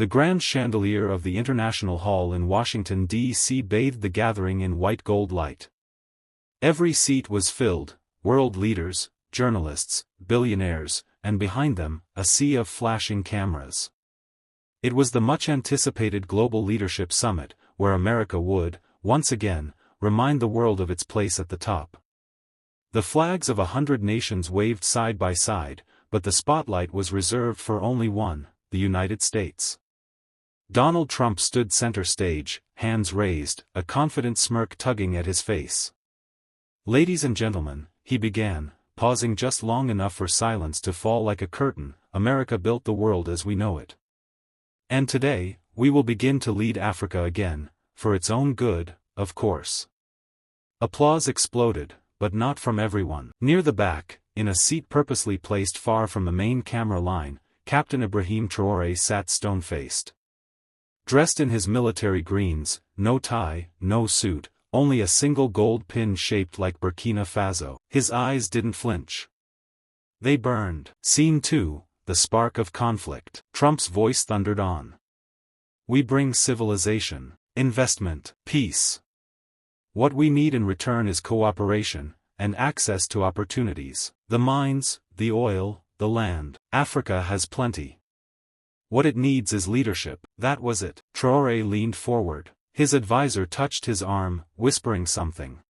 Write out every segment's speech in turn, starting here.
The grand chandelier of the International Hall in Washington, D.C. bathed the gathering in white gold light. Every seat was filled, world leaders, journalists, billionaires, and behind them, a sea of flashing cameras. It was the much-anticipated Global Leadership Summit, where America would, once again, remind the world of its place at the top. The flags of 100 nations waved side by side, but the spotlight was reserved for only one, the United States. Donald Trump stood center stage, hands raised, a confident smirk tugging at his face. "Ladies and gentlemen," he began, pausing just long enough for silence to fall like a curtain, "America built the world as we know it. And today, we will begin to lead Africa again, for its own good, of course." Applause exploded, but not from everyone. Near the back, in a seat purposely placed far from the main camera line, Captain Ibrahim Traoré sat stone-faced. Dressed in his military greens, no tie, no suit, only a single gold pin shaped like Burkina Faso. His eyes didn't flinch. They burned. Scene 2, the spark of conflict. Trump's voice thundered on. "We bring civilization, investment, peace. What we need in return is cooperation, and access to opportunities. The mines, the oil, the land. Africa has plenty. What it needs is leadership." That was it. Traoré leaned forward. His advisor touched his arm, whispering something.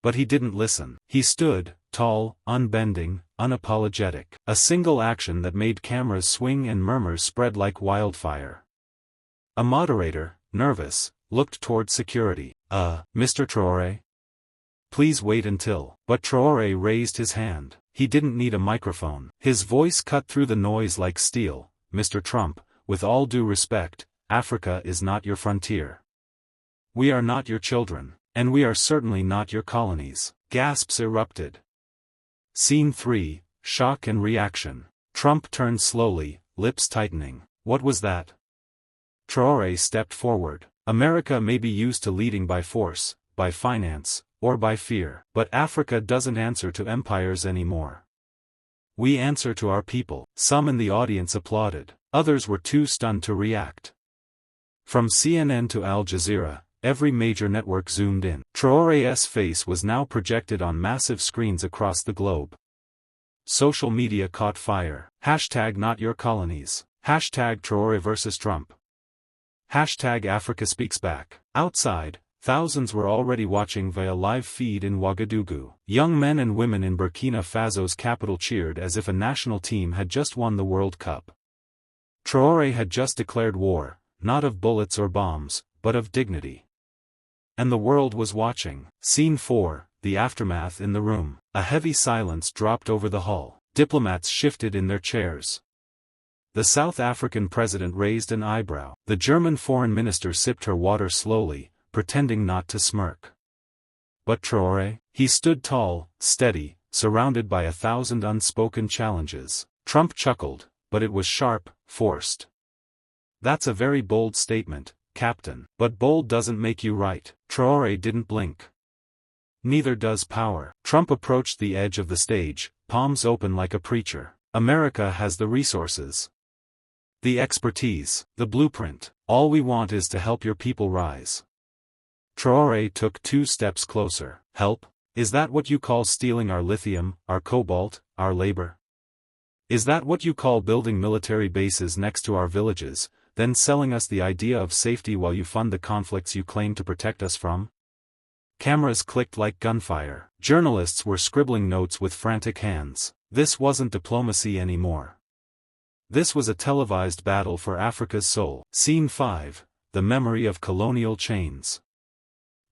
But he didn't listen. He stood, tall, unbending, unapologetic. A single action that made cameras swing and murmurs spread like wildfire. A moderator, nervous, looked toward security. Mr. Traoré? Please wait until." But Traoré raised his hand. He didn't need a microphone. His voice cut through the noise like steel. "Mr. Trump, with all due respect, Africa is not your frontier. We are not your children, and we are certainly not your colonies." Gasps erupted. Scene 3, shock and reaction. Trump turned slowly, lips tightening. "What was that?" Traoré stepped forward. "America may be used to leading by force, by finance, or by fear. But Africa doesn't answer to empires anymore. We answer to our people." Some in the audience applauded. Others were too stunned to react. From CNN to Al Jazeera, every major network zoomed in. Traoré's face was now projected on massive screens across the globe. Social media caught fire. #NotYourColonies. #Traoré vs Trump. #Africa Speaks Back. Outside, thousands were already watching via live feed in Ouagadougou. Young men and women in Burkina Faso's capital cheered as if a national team had just won the World Cup. Traoré had just declared war, not of bullets or bombs, but of dignity. And the world was watching. Scene 4, the aftermath in the room. A heavy silence dropped over the hall. Diplomats shifted in their chairs. The South African president raised an eyebrow. The German foreign minister sipped her water slowly, pretending not to smirk. But Traoré? He stood tall, steady, surrounded by 1,000 unspoken challenges. Trump chuckled, but it was sharp, forced. "That's a very bold statement, Captain. But bold doesn't make you right." Traoré didn't blink. "Neither does power." Trump approached the edge of the stage, palms open like a preacher. "America has the resources, the expertise, the blueprint. All we want is to help your people rise." Traoré took 2 steps closer. "Help? Is that what you call stealing our lithium, our cobalt, our labor? Is that what you call building military bases next to our villages, then selling us the idea of safety while you fund the conflicts you claim to protect us from?" Cameras clicked like gunfire. Journalists were scribbling notes with frantic hands. This wasn't diplomacy anymore. This was a televised battle for Africa's soul. Scene 5, the memory of colonial chains.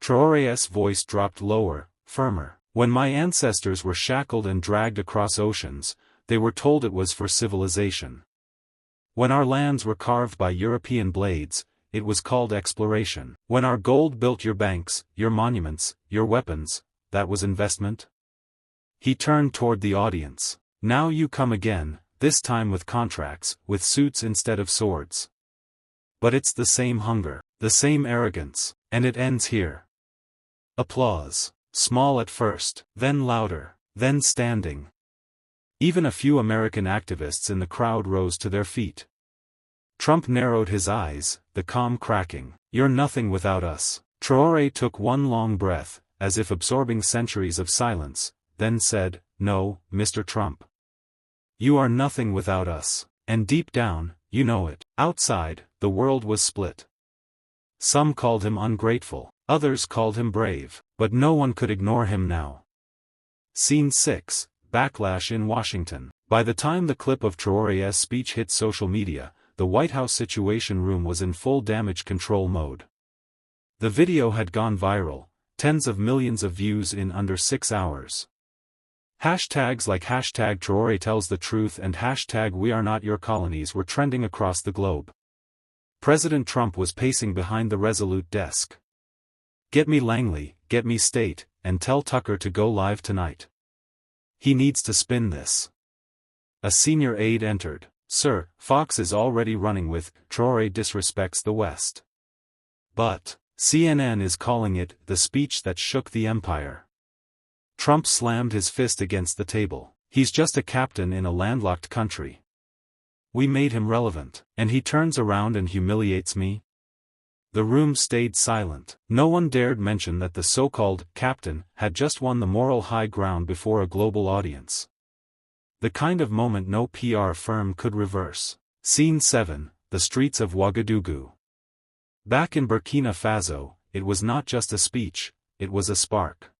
Traoré's voice dropped lower, firmer. "When my ancestors were shackled and dragged across oceans, they were told it was for civilization. When our lands were carved by European blades, it was called exploration. When our gold built your banks, your monuments, your weapons, that was investment." He turned toward the audience. "Now you come again, this time with contracts, with suits instead of swords. But it's the same hunger, the same arrogance, and it ends here." Applause. Small at first, then louder, then standing. Even a few American activists in the crowd rose to their feet. Trump narrowed his eyes, the calm cracking. "You're nothing without us." Traoré took one long breath, as if absorbing centuries of silence, then said, "No, Mr. Trump. You are nothing without us, and deep down, you know it." Outside, the world was split. Some called him ungrateful, others called him brave, but no one could ignore him now. Scene 6, Backlash in Washington. By the time the clip of Traoré's speech hit social media, the White House Situation Room was in full damage control mode. The video had gone viral, tens of millions of views in under 6 hours. Hashtags like hashtag Traoré tells the truth and hashtag We Are Not Your Colonies were trending across the globe. President Trump was pacing behind the Resolute desk. "Get me Langley, get me State, and tell Tucker to go live tonight. He needs to spin this." A senior aide entered. "Sir, Fox is already running with, Traoré disrespects the West. But, CNN is calling it, the speech that shook the empire." Trump slammed his fist against the table. "He's just a captain in a landlocked country. We made him relevant, and he turns around and humiliates me?" The room stayed silent. No one dared mention that the so-called captain had just won the moral high ground before a global audience. The kind of moment no PR firm could reverse. Scene 7, The Streets of Ouagadougou. Back in Burkina Faso, it was not just a speech, it was a spark.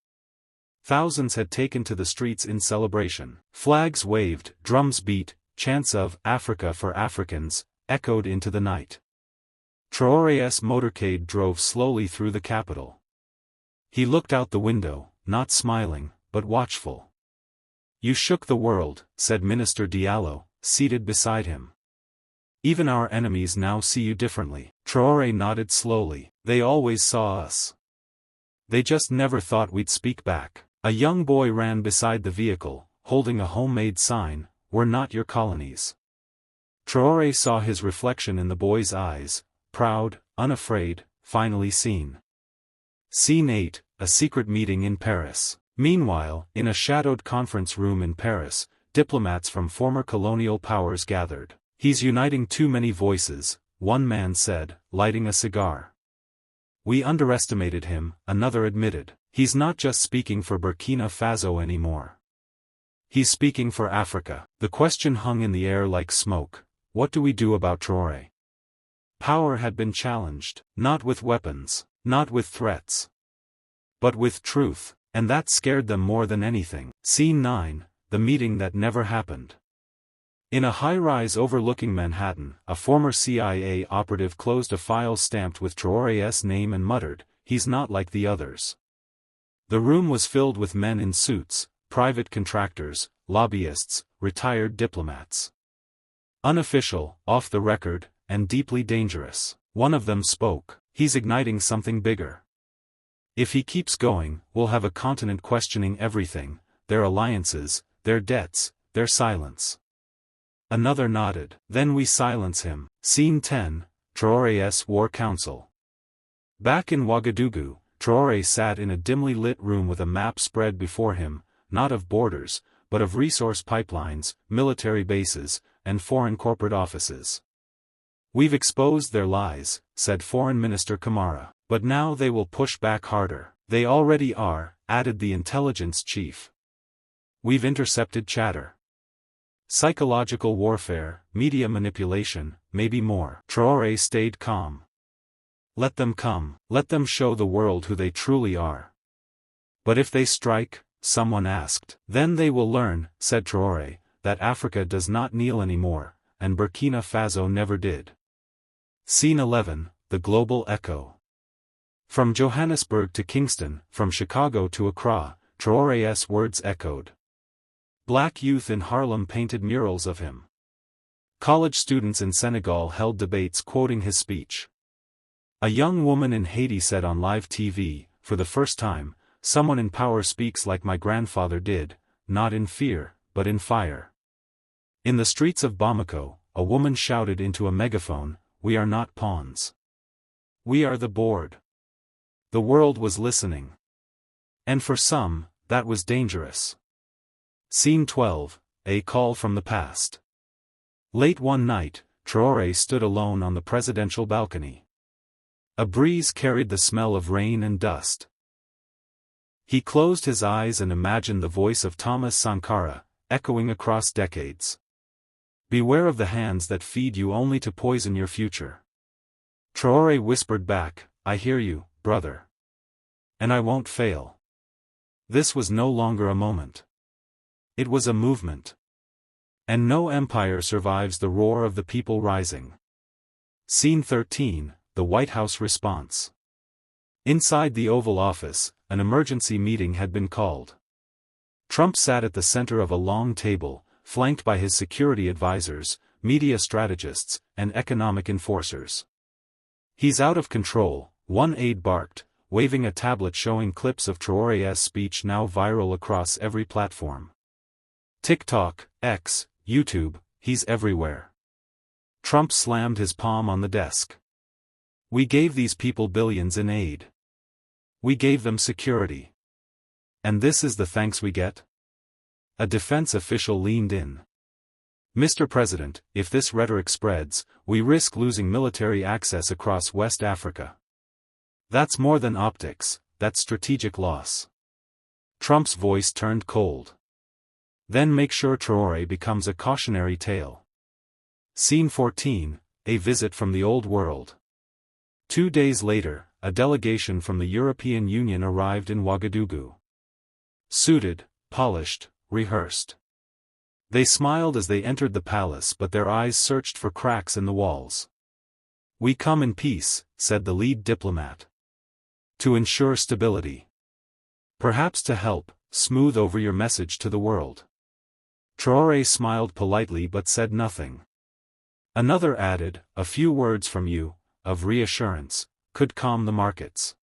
Thousands had taken to the streets in celebration. Flags waved, drums beat, chants of "Africa for Africans" echoed into the night. Traoré's motorcade drove slowly through the capital. He looked out the window, not smiling, but watchful. "You shook the world," said Minister Diallo, seated beside him. "Even our enemies now see you differently." Traoré nodded slowly. "They always saw us. They just never thought we'd speak back." A young boy ran beside the vehicle, holding a homemade sign, "We're not your colonies." Traoré saw his reflection in the boy's eyes, proud, unafraid, finally seen. Scene 8, A Secret Meeting in Paris. Meanwhile, in a shadowed conference room in Paris, diplomats from former colonial powers gathered. "He's uniting too many voices," one man said, lighting a cigar. "We underestimated him," another admitted. "He's not just speaking for Burkina Faso anymore. He's speaking for Africa." The question hung in the air like smoke. What do we do about Traoré? Power had been challenged, not with weapons, not with threats, but with truth, and that scared them more than anything. Scene 9, The Meeting That Never Happened. In a high-rise overlooking Manhattan, a former CIA operative closed a file stamped with Traoré's name and muttered, "He's not like the others." The room was filled with men in suits, private contractors, lobbyists, retired diplomats. Unofficial, off the record, and deeply dangerous. One of them spoke. "He's igniting something bigger. If he keeps going, we'll have a continent questioning everything, their alliances, their debts, their silence." Another nodded. "Then we silence him." Scene 10, Traoré's War Council. Back in Ouagadougou, Traoré sat in a dimly lit room with a map spread before him, not of borders, but of resource pipelines, military bases, and foreign corporate offices. "We've exposed their lies," said Foreign Minister Camara, "but now they will push back harder." "They already are," added the intelligence chief. "We've intercepted chatter. Psychological warfare, media manipulation, maybe more." Traoré stayed calm. "Let them come, let them show the world who they truly are." "But if they strike?" someone asked. "Then they will learn," said Traoré, "that Africa does not kneel anymore, and Burkina Faso never did." Scene 11, The Global Echo. From Johannesburg to Kingston, from Chicago to Accra, Traoré's words echoed. Black youth in Harlem painted murals of him. College students in Senegal held debates quoting his speech. A young woman in Haiti said on live TV, for the first time, "Someone in power speaks like my grandfather did, not in fear, but in fire." In the streets of Bamako, a woman shouted into a megaphone, "We are not pawns. We are the board." The world was listening. And for some, that was dangerous. Scene 12, A Call from the Past. Late one night, Traoré stood alone on the presidential balcony. A breeze carried the smell of rain and dust. He closed his eyes and imagined the voice of Thomas Sankara, echoing across decades. "Beware of the hands that feed you only to poison your future." Traoré whispered back, "I hear you, brother. And I won't fail." This was no longer a moment. It was a movement. And no empire survives the roar of the people rising. Scene 13, the White House response. Inside the Oval Office, an emergency meeting had been called. Trump sat at the center of a long table, flanked by his security advisors, media strategists, and economic enforcers. "He's out of control," one aide barked, waving a tablet showing clips of Traoré's speech now viral across every platform. TikTok, X, YouTube, he's everywhere. Trump slammed his palm on the desk. "We gave these people billions in aid. We gave them security. And this is the thanks we get?" A defense official leaned in. "Mr. President, if this rhetoric spreads, we risk losing military access across West Africa. That's more than optics, that's strategic loss." Trump's voice turned cold. "Then make sure Traoré becomes a cautionary tale." Scene 14, a visit from the Old World. 2 days later, a delegation from the European Union arrived in Ouagadougou. Suited, polished, rehearsed. They smiled as they entered the palace, but their eyes searched for cracks in the walls. "We come in peace," said the lead diplomat. "To ensure stability. Perhaps to help smooth over your message to the world." Traoré smiled politely but said nothing. Another added, "A few words from you, of reassurance, could calm the markets."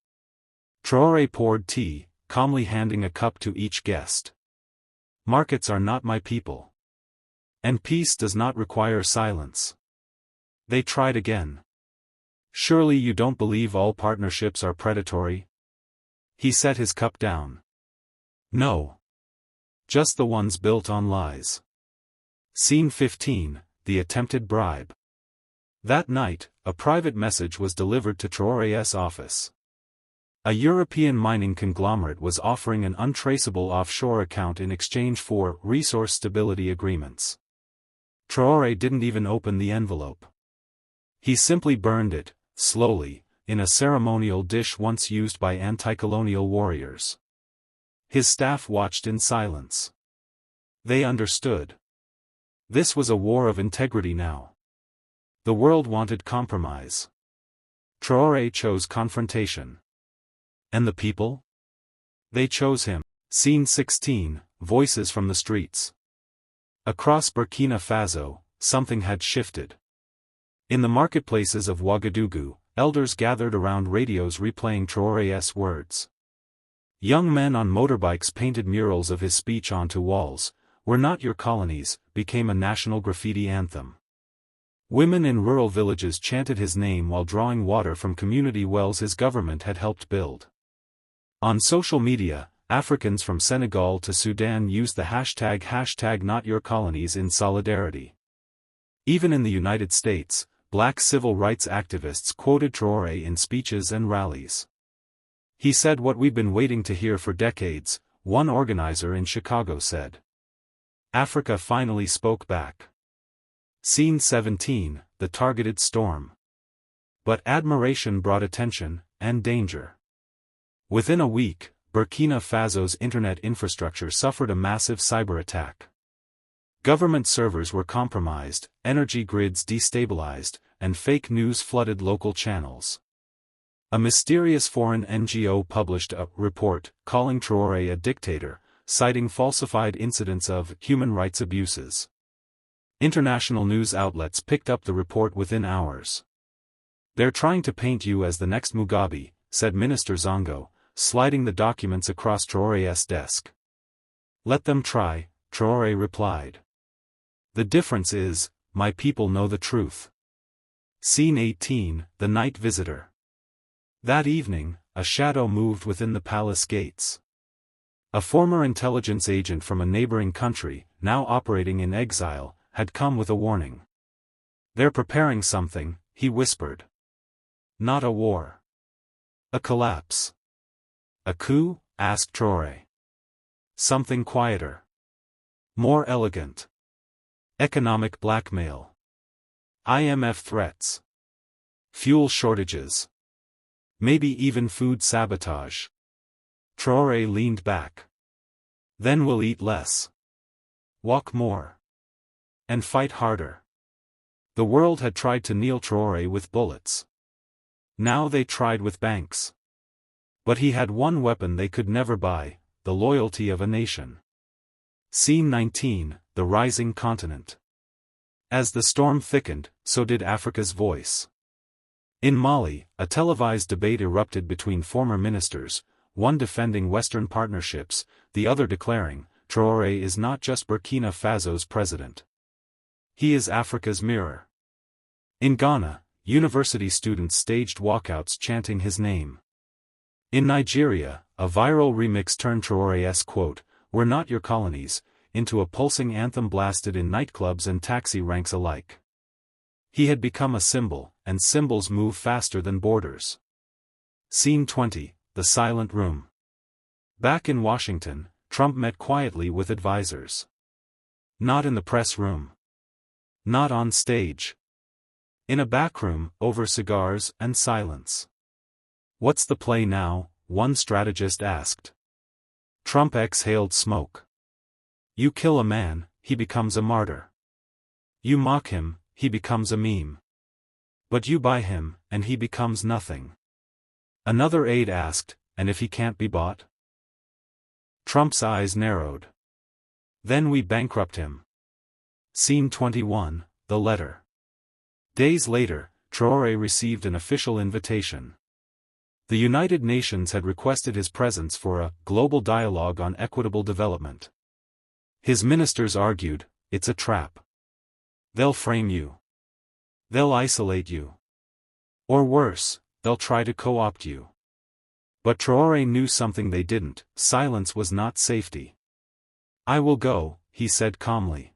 Traoré poured tea, calmly handing a cup to each guest. "Markets are not my people. And peace does not require silence." They tried again. "Surely you don't believe all partnerships are predatory?" He set his cup down. "No. Just the ones built on lies." Scene 15, the attempted bribe. That night, a private message was delivered to Traoré's office. A European mining conglomerate was offering an untraceable offshore account in exchange for resource stability agreements. Traoré didn't even open the envelope. He simply burned it, slowly, in a ceremonial dish once used by anti-colonial warriors. His staff watched in silence. They understood. This was a war of integrity now. The world wanted compromise. Traoré chose confrontation. And the people? They chose him. Scene 16, voices from the streets. Across Burkina Faso, something had shifted. In the marketplaces of Ouagadougou, elders gathered around radios replaying Traoré's words. Young men on motorbikes painted murals of his speech onto walls. "We're not your colonies," became a national graffiti anthem. Women in rural villages chanted his name while drawing water from community wells his government had helped build. On social media, Africans from Senegal to Sudan used the hashtag #NotYourColonies in solidarity. Even in the United States, black civil rights activists quoted Traoré in speeches and rallies. "He said what we've been waiting to hear for decades," one organizer in Chicago said. Africa finally spoke back. Scene 17, the targeted storm. But admiration brought attention, and danger. Within a week, Burkina Faso's internet infrastructure suffered a massive cyber attack. Government servers were compromised, energy grids destabilized, and fake news flooded local channels. A mysterious foreign NGO published a report calling Traoré a dictator, citing falsified incidents of human rights abuses. International news outlets picked up the report within hours. "They're trying to paint you as the next Mugabe," said Minister Zongo, sliding the documents across Traoré's desk. "Let them try," Traoré replied. "The difference is, my people know the truth." Scene 18, the night visitor. That evening, a shadow moved within the palace gates. A former intelligence agent from a neighboring country, now operating in exile, had come with a warning. They're preparing something, he whispered. Not a war. A collapse. A coup? Asked Traoré. Something quieter. More elegant. Economic blackmail. IMF threats. Fuel shortages. Maybe even food sabotage. Traoré leaned back. Then we'll eat less. Walk more. And fight harder. The world had tried to kneel Traoré with bullets. Now they tried with banks. But he had one weapon they could never buy, the loyalty of a nation. Scene 19, The Rising Continent. As the storm thickened, so did Africa's voice. In Mali, a televised debate erupted between former ministers, one defending Western partnerships, the other declaring, Traoré is not just Burkina Faso's president. He is Africa's mirror. In Ghana, university students staged walkouts chanting his name. In Nigeria, a viral remix turned Traoré's quote, "We're not your colonies," into a pulsing anthem blasted in nightclubs and taxi ranks alike. He had become a symbol, and symbols move faster than borders. Scene 20, The Silent Room. Back in Washington, Trump met quietly with advisors. Not in the press room. Not on stage. In a back room, over cigars and silence. What's the play now? One strategist asked. Trump exhaled smoke. You kill a man, he becomes a martyr. You mock him, he becomes a meme. But you buy him, and he becomes nothing. Another aide asked, and if he can't be bought? Trump's eyes narrowed. Then we bankrupt him. Scene 21, The Letter. Days later, Traoré received an official invitation. The United Nations had requested his presence for a global dialogue on equitable development. His ministers argued, it's a trap. They'll frame you. They'll isolate you. Or worse, they'll try to co-opt you. But Traoré knew something they didn't: silence was not safety. I will go, he said calmly.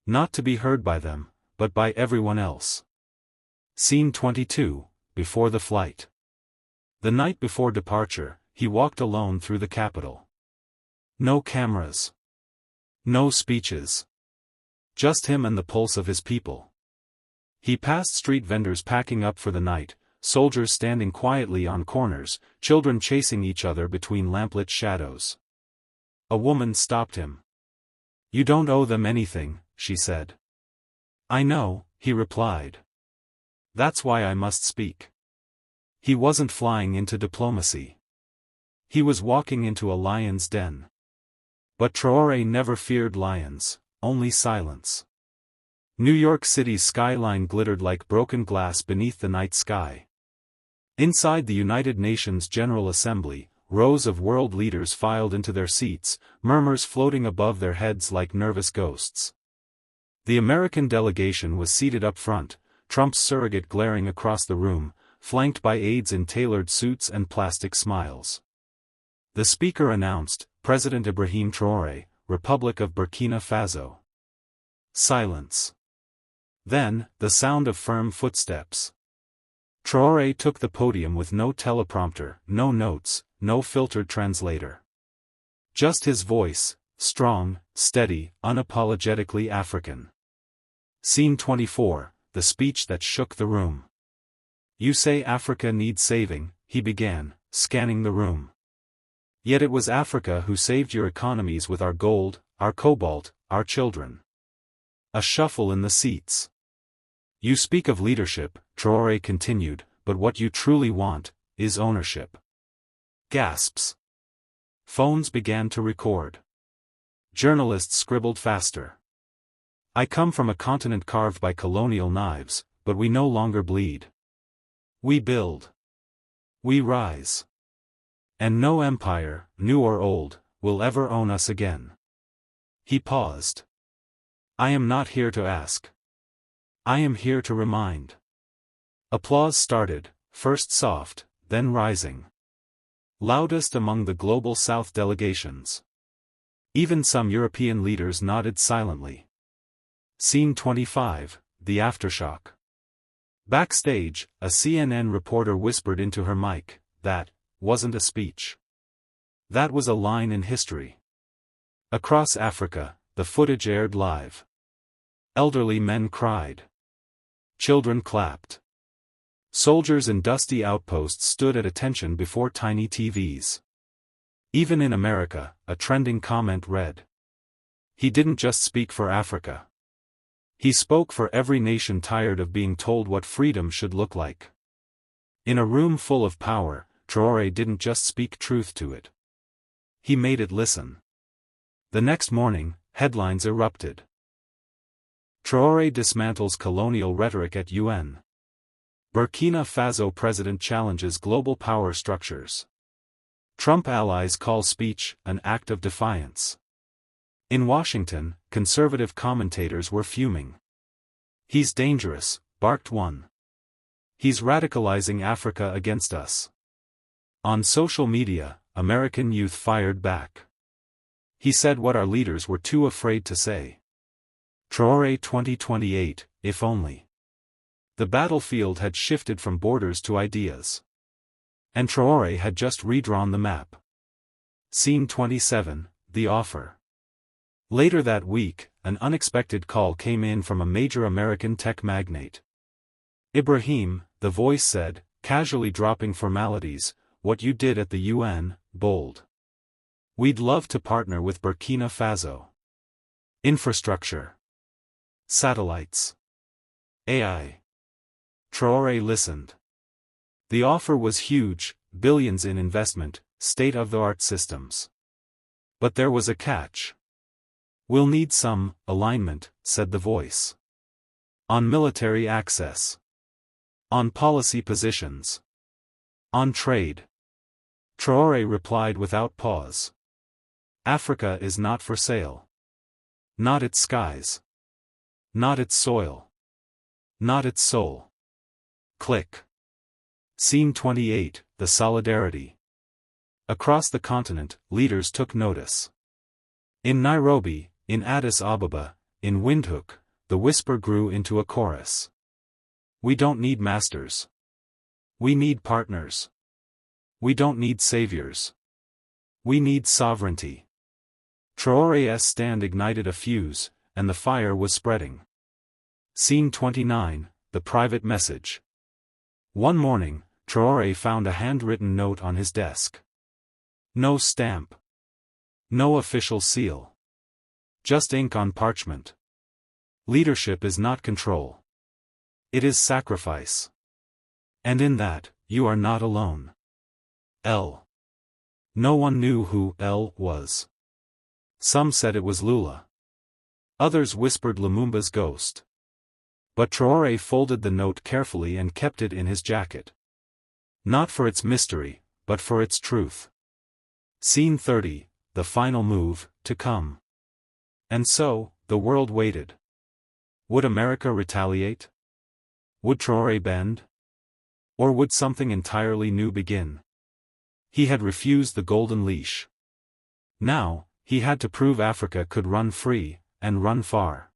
Not to be heard by them, but by everyone else. Scene 22, Before the Flight. The night before departure, he walked alone through the capital. No cameras. No speeches. Just him and the pulse of his people. He passed street vendors packing up for the night, soldiers standing quietly on corners, children chasing each other between lamplit shadows. A woman stopped him. You don't owe them anything, she said. I know, he replied. That's why I must speak. He wasn't flying into diplomacy. He was walking into a lion's den. But Traoré never feared lions, only silence. New York City's skyline glittered like broken glass beneath the night sky. Inside the United Nations General Assembly, rows of world leaders filed into their seats, murmurs floating above their heads like nervous ghosts. The American delegation was seated up front, Trump's surrogate glaring across the room, flanked by aides in tailored suits and plastic smiles. The speaker announced, President Ibrahim Traoré, Republic of Burkina Faso. Silence. Then, the sound of firm footsteps. Traoré took the podium with no teleprompter, no notes, no filtered translator. Just his voice, strong, steady, unapologetically African. Scene 24, The Speech That Shook the Room. You say Africa needs saving, he began, scanning the room. Yet it was Africa who saved your economies with our gold, our cobalt, our children. A shuffle in the seats. You speak of leadership, Traoré continued, but what you truly want is ownership. Gasps. Phones began to record. Journalists scribbled faster. I come from a continent carved by colonial knives, but we no longer bleed. We build. We rise. And no empire, new or old, will ever own us again. He paused. I am not here to ask. I am here to remind. Applause started, first soft, then rising. Loudest among the Global South delegations. Even some European leaders nodded silently. Scene 25, the aftershock. Backstage, a CNN reporter whispered into her mic, "That wasn't a speech. That was a line in history." Across Africa, the footage aired live. Elderly men cried. Children clapped. Soldiers in dusty outposts stood at attention before tiny TVs. Even in America, a trending comment read, "He didn't just speak for Africa. He spoke for every nation tired of being told what freedom should look like." In a room full of power, Traoré didn't just speak truth to it. He made it listen. The next morning, headlines erupted. Traoré dismantles colonial rhetoric at UN. Burkina Faso president challenges global power structures. Trump allies call speech an act of defiance. In Washington, conservative commentators were fuming. "He's dangerous," barked one. "He's radicalizing Africa against us." On social media, American youth fired back. "He said what our leaders were too afraid to say." Traoré 2028, if only. The battlefield had shifted from borders to ideas. And Traoré had just redrawn the map. Scene 27, the offer. Later that week, an unexpected call came in from a major American tech magnate. "Ibrahim," the voice said, casually dropping formalities, "what you did at the UN, bold. We'd love to partner with Burkina Faso. Infrastructure. Satellites. AI." Traoré listened. The offer was huge, billions in investment, state-of-the-art systems. But there was a catch. "We'll need some alignment," said the voice. "On military access. On policy positions. On trade." Traoré replied without pause. "Africa is not for sale. Not its skies. Not its soil. Not its soul." Click. Scene 28, the solidarity. Across the continent, leaders took notice. In Nairobi, in Addis Ababa, in Windhoek, the whisper grew into a chorus. "We don't need masters. We need partners. We don't need saviors. We need sovereignty." Traoré's stand ignited a fuse, and the fire was spreading. Scene 29, the private message. One morning, Traoré found a handwritten note on his desk. No stamp. No official seal. Just ink on parchment. "Leadership is not control. It is sacrifice. And in that, you are not alone. L." No one knew who L was. Some said it was Lula. Others whispered Lumumba's ghost. But Traoré folded the note carefully and kept it in his jacket. Not for its mystery, but for its truth. Scene 30, the final move, to come. And so, the world waited. Would America retaliate? Would Traoré bend? Or would something entirely new begin? He had refused the golden leash. Now, he had to prove Africa could run free, and run far.